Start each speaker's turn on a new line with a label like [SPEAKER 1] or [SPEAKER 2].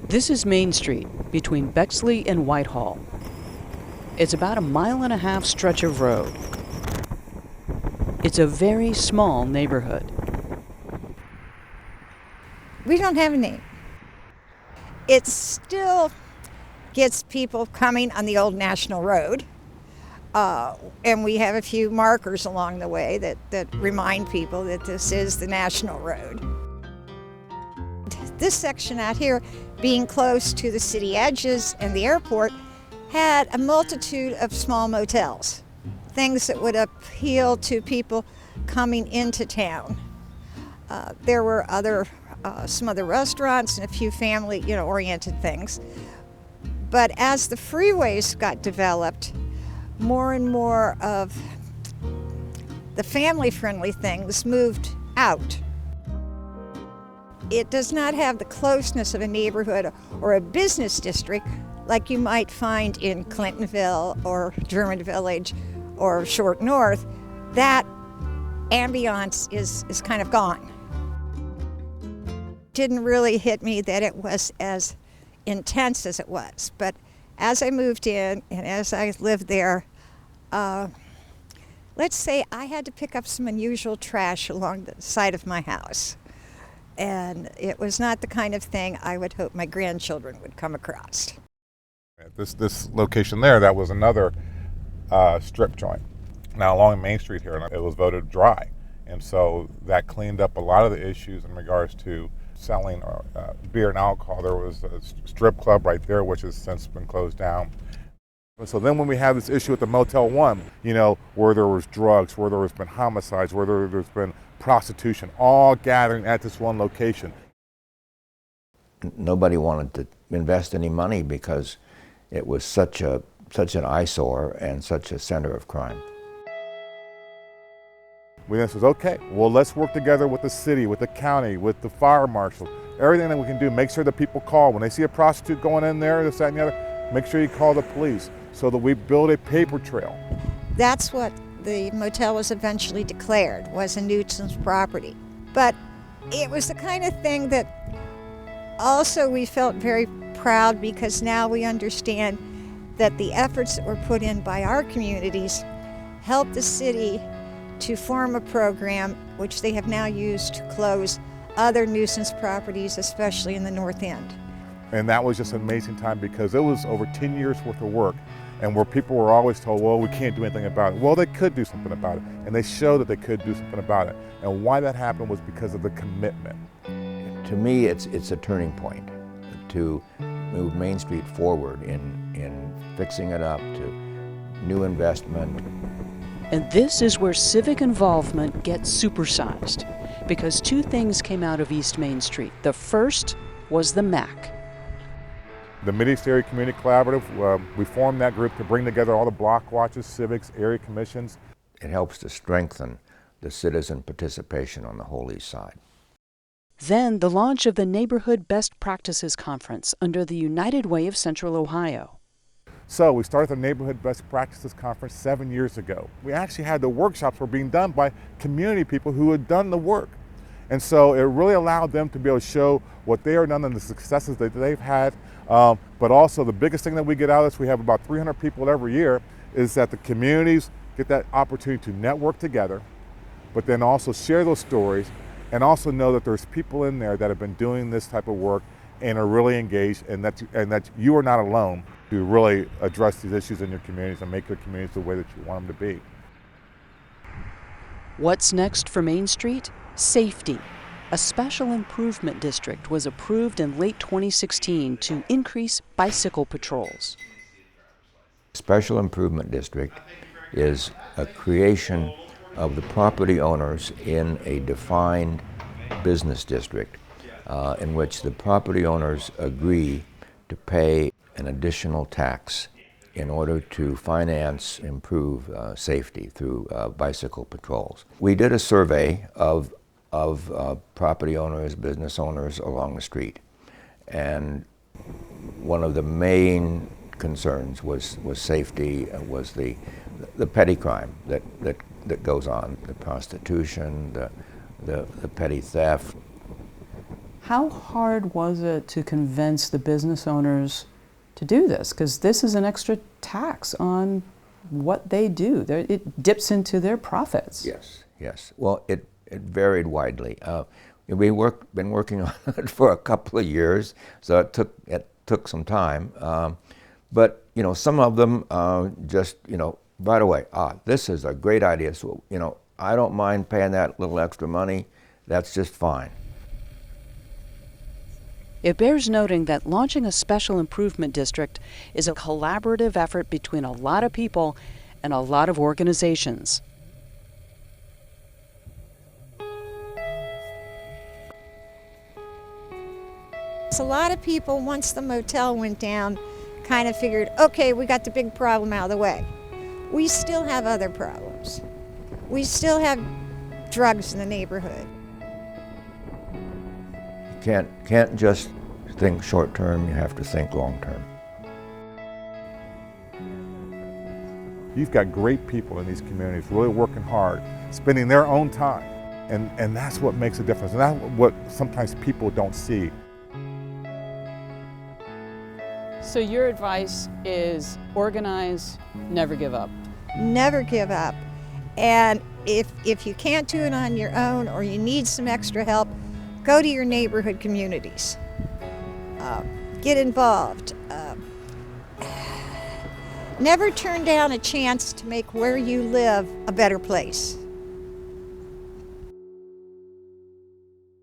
[SPEAKER 1] This is Main Street between Bexley and Whitehall. It's about a 1.5 mile stretch of road. It's a very small neighborhood.
[SPEAKER 2] We don't have a name. It still gets people coming on the old National Road. And we have a few markers along the way that remind people that this is the National Road. This section out here, being close to the city edges and the airport, had a multitude of small motels, things that would appeal to people coming into town. There were some other restaurants and a few family, oriented things. But as the freeways got developed, more and more of the family-friendly things moved out. It does not have the closeness of a neighborhood or a business district like you might find in Clintonville or German Village or Short North. That ambiance is kind of gone. Didn't really hit me that it was as intense as it was, but as I moved in and as I lived there, let's say I had to pick up some unusual trash along the side of my house. And it was not the kind of thing I would hope my grandchildren would come across.
[SPEAKER 3] This location there, that was another strip joint. Now along Main Street here, it was voted dry. And so that cleaned up a lot of the issues in regards to selling beer and alcohol. There was a strip club right there, which has since been closed down. So then when we have this issue at the Motel 1, where there was drugs, where there has been homicides, where there's been prostitution, all gathering at this one location.
[SPEAKER 4] Nobody wanted to invest any money because it was such an eyesore and such a center of crime.
[SPEAKER 3] We then said, okay, well, let's work together with the city, with the county, with the fire marshal, everything that we can do. Make sure that people call. When they see a prostitute going in there, this, that, and the other, make sure you call the police so that we build a paper trail.
[SPEAKER 2] That's what the motel was eventually declared, was a nuisance property. But it was the kind of thing that also we felt very proud because now we understand that the efforts that were put in by our communities helped the city to form a program which they have now used to close other nuisance properties, especially in the North End.
[SPEAKER 3] And that was just an amazing time because it was over 10 years worth of work, and where people were always told, well, we can't do anything about it. Well, they could do something about it, and they showed that they could do something about it. And why that happened was because of the commitment.
[SPEAKER 4] To me, it's a turning point to move Main Street forward in fixing it up to new investment.
[SPEAKER 1] And this is where civic involvement gets supersized, because two things came out of East Main Street. The first was the MAC.
[SPEAKER 3] The Mid-East Area Community Collaborative, we formed that group to bring together all the block watches, civics, area commissions.
[SPEAKER 4] It helps to strengthen the citizen participation on the whole East Side.
[SPEAKER 1] Then the launch of the Neighborhood Best Practices Conference under the United Way of Central Ohio.
[SPEAKER 3] So we started the Neighborhood Best Practices Conference 7 years ago. We actually had the workshops were being done by community people who had done the work. And so it really allowed them to be able to show what they are done and the successes that they've had. But also the biggest thing that we get out of this, we have about 300 people every year, is that the communities get that opportunity to network together, but then also share those stories and also know that there's people in there that have been doing this type of work and are really engaged, and that you are not alone to really address these issues in your communities and make your communities the way that you want them to be.
[SPEAKER 1] What's next for Main Street? Safety. A special improvement district was approved in late 2016 to increase bicycle patrols.
[SPEAKER 4] Special Improvement District is a creation of the property owners in a defined business district in which the property owners agree to pay an additional tax in order to improve safety through bicycle patrols. We did a survey of property owners, business owners along the street, and one of the main concerns was safety, was the petty crime that goes on, the prostitution, the petty theft.
[SPEAKER 1] How hard was it to convince the business owners to do this? Because this is an extra tax on what they do. It dips into their profits.
[SPEAKER 4] Yes, yes. Well, it varied widely. We've been working on it for a couple of years, so it took some time. But some of them just right away. This is a great idea. So I don't mind paying that little extra money. That's just fine.
[SPEAKER 1] It bears noting that launching a special improvement district is a collaborative effort between a lot of people and a lot of organizations.
[SPEAKER 2] A lot of people, once the motel went down, kind of figured, okay, we got the big problem out of the way. We still have other problems. We still have drugs in the neighborhood.
[SPEAKER 4] You can't just think short term, you have to think long term.
[SPEAKER 3] You've got great people in these communities really working hard, spending their own time. And that's what makes a difference. And that's what sometimes people don't see.
[SPEAKER 1] So your advice is organize, never give up.
[SPEAKER 2] Never give up. And if you can't do it on your own or you need some extra help, go to your neighborhood communities. Get involved. Never turn down a chance to make where you live a better place.